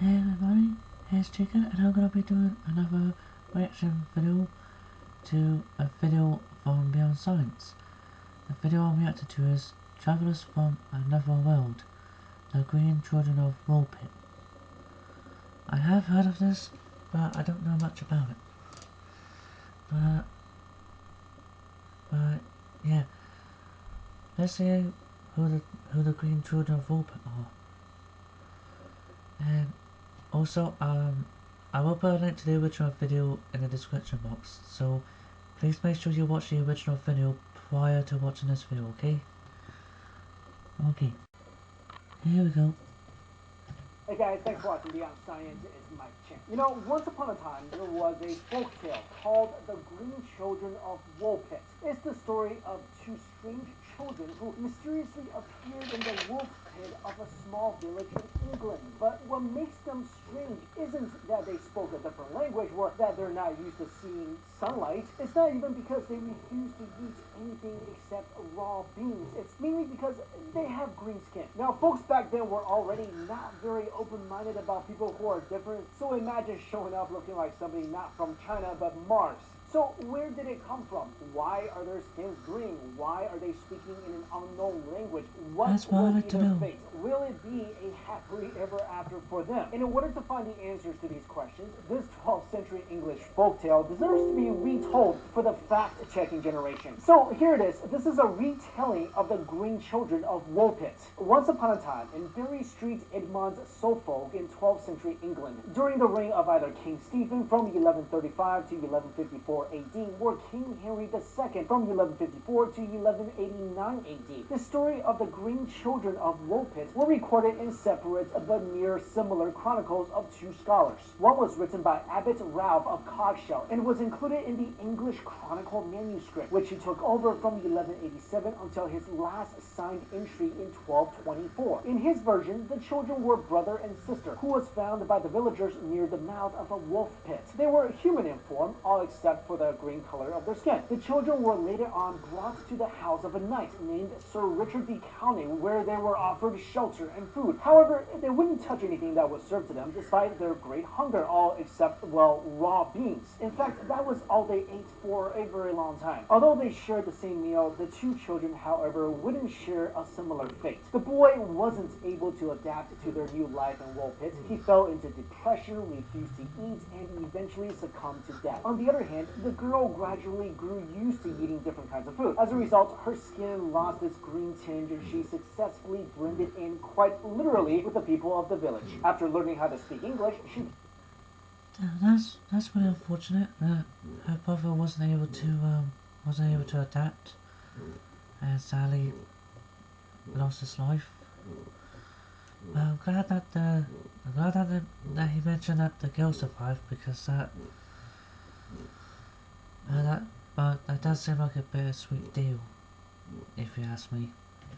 Hey everybody, here's Chica and I'm going to be doing another reaction video to a video from Beyond Science. The video I'm reacting to is Travellers from Another World, The Green Children of Woolpit. I have heard of this, but I don't know much about it. But yeah, let's see who the Green Children of Woolpit are. And also, I will put a link to the original video in the description box, so please make sure you watch the original video prior to watching this video, okay? Okay, here we go. Hey guys, thanks for watching Beyond Science. It's Mike Chen. You know, once upon a time, there was a folktale called The Green Children of Woolpit. It's the story of two strange children who mysteriously appeared in the wolf pit of a small village in England. But what makes them strange isn't that they spoke a different language or that they're not used to seeing sunlight. It's not even because they refuse to eat anything except raw beans. It's mainly because they have green skin. Now, folks back then were already not very open-minded about people who are different, so imagine showing up looking like somebody not from China but Mars. So where did it come from? Why are their skins green? Why are they speaking in an unknown language? What That's what will I'd like be to their know. fate? Will it be a happily ever after for them? And in order to find the answers to these questions, this 12th century English folktale deserves to be retold for the fact-checking generation. So here it is. This is a retelling of the Green Children of Woolpit. Once upon a time, in Bury Street, Edmonds, Suffolk, in 12th century England, during the reign of either King Stephen from 1135 to 1154 AD, or King Henry II from 1154 to 1189 AD, the story of the Green Children of Woolpit were recorded in separate but near similar chronicles of two scholars. One was written by Abbot Ralph of Cogshell and was included in the English Chronicle manuscript, which he took over from 1187 until his last signed entry in 1224. In his version, the children were brother and sister, who was found by the villagers near the mouth of a wolf pit. They were human in form, all except for the green color of their skin. The children were later on brought to the house of a knight named Sir Richard de County, where they were offered shelter and food. However, they wouldn't touch anything that was served to them, despite their great hunger, all except, well, raw beans. In fact, that was all they ate for a very long time. Although they shared the same meal, the two children, however, wouldn't share a similar fate. The boy wasn't able to adapt to their new life in Woolpit. He fell into depression, refused to eat, and eventually succumbed to death. On the other hand, the girl gradually grew used to eating different kinds of food. As a result, her skin lost its green tinge and she successfully blended in quite literally with the people of the village. After learning how to speak English, she That's really unfortunate that her brother wasn't able to adapt and sadly lost his life. But I'm glad that he mentioned that the girl survived because that but that does seem like a bittersweet deal, if you ask me.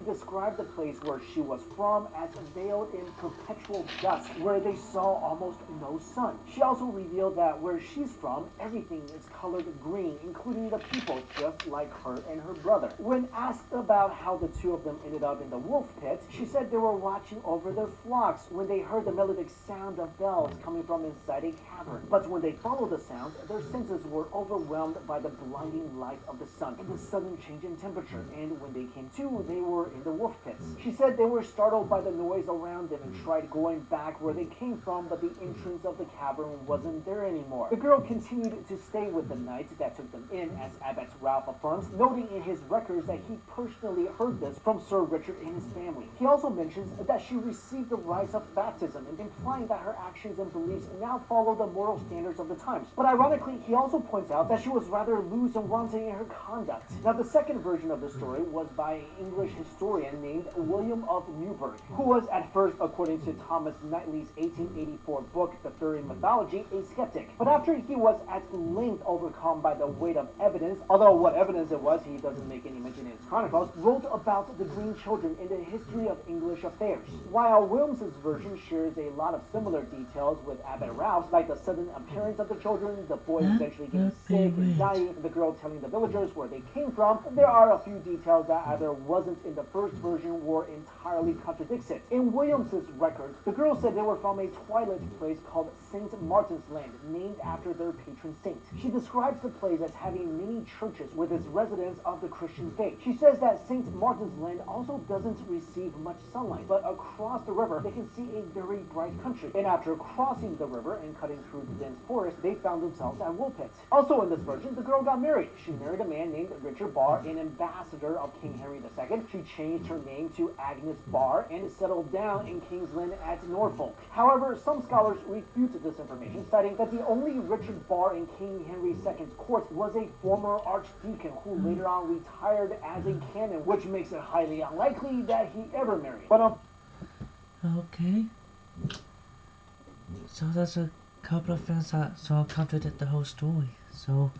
described the place where she was from as veiled in perpetual dusk, where they saw almost no sun. She also revealed that where she's from, everything is colored green, including the people, just like her and her brother. When asked about how the two of them ended up in the wolf pit, she said they were watching over their flocks when they heard the melodic sound of bells coming from inside a cavern. But when they followed the sounds, their senses were overwhelmed by the blinding light of the sun and the sudden change in temperature, and when they came to, they were in the wolf pits. She said they were startled by the noise around them and tried going back where they came from, but the entrance of the cavern wasn't there anymore. The girl continued to stay with the knight that took them in, as Abbot Ralph affirms, noting in his records that he personally heard this from Sir Richard and his family. He also mentions that she received the rites of baptism, implying that her actions and beliefs now follow the moral standards of the times. But ironically, he also points out that she was rather loose and wanting in her conduct. Now, the second version of the story was by an English historian named William of Newburgh, who was at first, according to Thomas Knightley's 1884 book, The Fairy Mythology, a skeptic. But after he was at length overcome by the weight of evidence, although what evidence it was he doesn't make any mention in his chronicles, wrote about the Green Children in the History of English Affairs. While Williams's version shares a lot of similar details with Abbot Ralph's, like the sudden appearance of the children, the boy That eventually getting would be sick and weird. dying, and the girl telling the villagers where they came from, there are a few details that either wasn't in the first version were entirely contradicts it. In Williams's records, the girls said they were from a twilight place called St. Martin's Land, named after their patron saint. She describes the place as having many churches with its residents of the Christian faith. She says that St. Martin's Land also doesn't receive much sunlight, but across the river they can see a very bright country. And after crossing the river and cutting through the dense forest, they found themselves at Woolpit. Also in this version, the girl got married. She married a man named Richard Barr, an ambassador of King Henry II. She changed her name to Agnes Barr and settled down in King's Lynn at Norfolk. However, some scholars refute this information, citing that the only Richard Barr in King Henry II's court was a former archdeacon who later on retired as a canon, which makes it highly unlikely that he ever married. But okay. So there's a couple of things that sort of contradict the whole story. So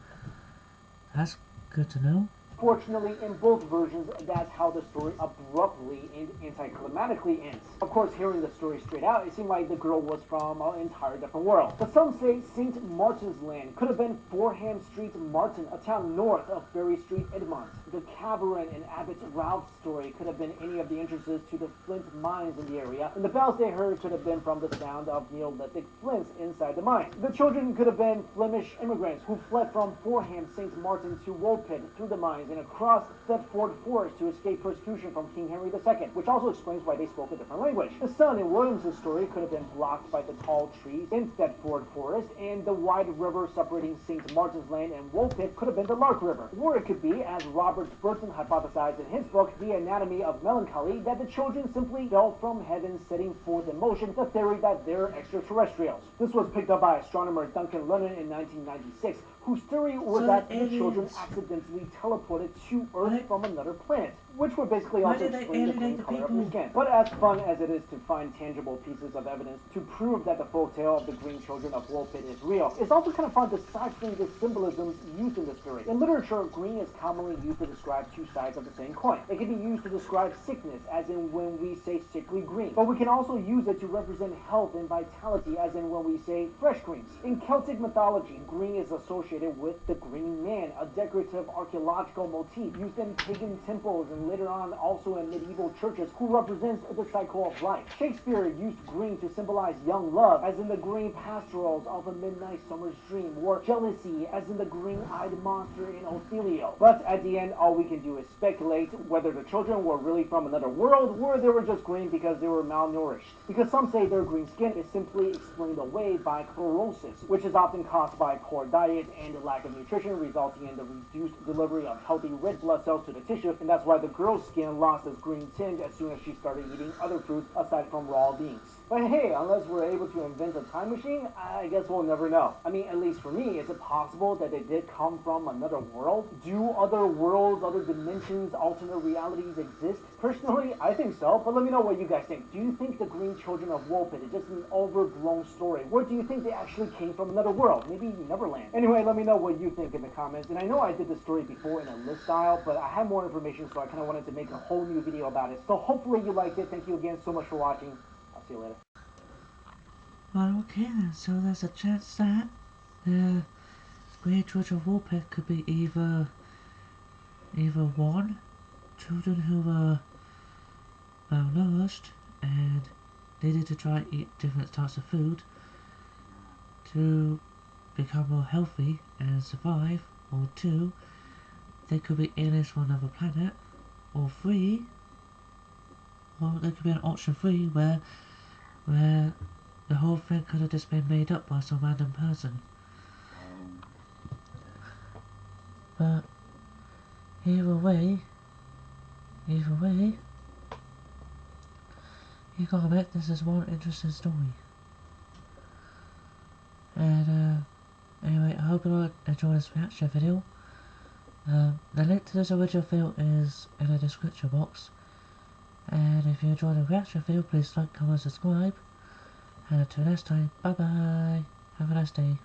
that's good to know. Fortunately, in both versions, that's how the story abruptly and anticlimactically ends. Of course, hearing the story straight out, it seemed like the girl was from an entire different world. But some say St. Martin's Land could have been Forham Street, Martin, a town north of Berry Street, Edmont. The Cabaret and Abbot Ralph story could have been any of the entrances to the flint mines in the area, and the bells they heard could have been from the sound of Neolithic flints inside the mine. The children could have been Flemish immigrants who fled from Forham St. Martin to Woolpit through the mines and across Thetford Forest to escape persecution from King Henry II, which also explains why they spoke a different language. The sun in Williams's story could have been blocked by the tall trees in Thetford Forest, and the wide river separating St. Martin's Land and Woolpit could have been the Lark River. Or it could be, as Robert Burton hypothesized in his book, The Anatomy of Melancholy, that the children simply fell from heaven, setting forth in motion the theory that they're extraterrestrials. This was picked up by astronomer Duncan Lennon in 1996, whose theory was So that the aliens. children accidentally teleported to Earth What? from another planet, which would basically Why also did they explain the green alienate the color of people? their skin. But as fun as it is to find tangible pieces of evidence to prove that the folktale of the green children of Woolpit is real, it's also kind of fun deciphering the symbolisms used in this story. In literature, green is commonly used to describe two sides of the same coin. It can be used to describe sickness, as in when we say sickly green, but we can also use it to represent health and vitality, as in when we say fresh greens. In Celtic mythology, green is associated with the Green Man, a decorative archaeological motif used in pagan temples and later on also in medieval churches, who represents the cycle of life. Shakespeare used green to symbolize young love, as in the green pastorals of A Midnight Summer's Dream, or jealousy, as in the green-eyed monster in Othello. But at the end, all we can do is speculate whether the children were really from another world, or they were just green because they were malnourished. Because some say their green skin is simply explained away by chlorosis, which is often caused by poor diet and lack of nutrition, resulting in the reduced delivery of healthy red blood cells to the tissue, and that's why the girl's skin lost its green tinge as soon as she started eating other fruits aside from raw beans. But hey, unless we're able to invent a time machine, I guess we'll never know. I mean, at least for me, is it possible that they did come from another world? Do other worlds, other dimensions, alternate realities exist? Personally, I think so, but let me know what you guys think. Do you think the Green Children of Woolpit is just an overblown story? Or do you think they actually came from another world? Maybe Neverland? Anyway, let me know what you think in the comments. And I know I did this story before in a list style, but I had more information, so I kind of wanted to make a whole new video about it. So hopefully you liked it. Thank you again so much for watching. I'll see you later. Well, okay then, so there's a chance that the Green Children of Woolpit could be either one, children who were malnourished and needed to try and eat different types of food to become more healthy and survive, or two, they could be aliens from another planet, or three, or there could be an option 3 where the whole thing could have just been made up by some random person. But either way, you gotta admit this is one interesting story. And anyway, I hope you enjoyed this reaction video. The link to this original video is in the description box. And if you enjoyed the reaction video, please like, comment, subscribe. And until next time, bye bye. Have a nice day.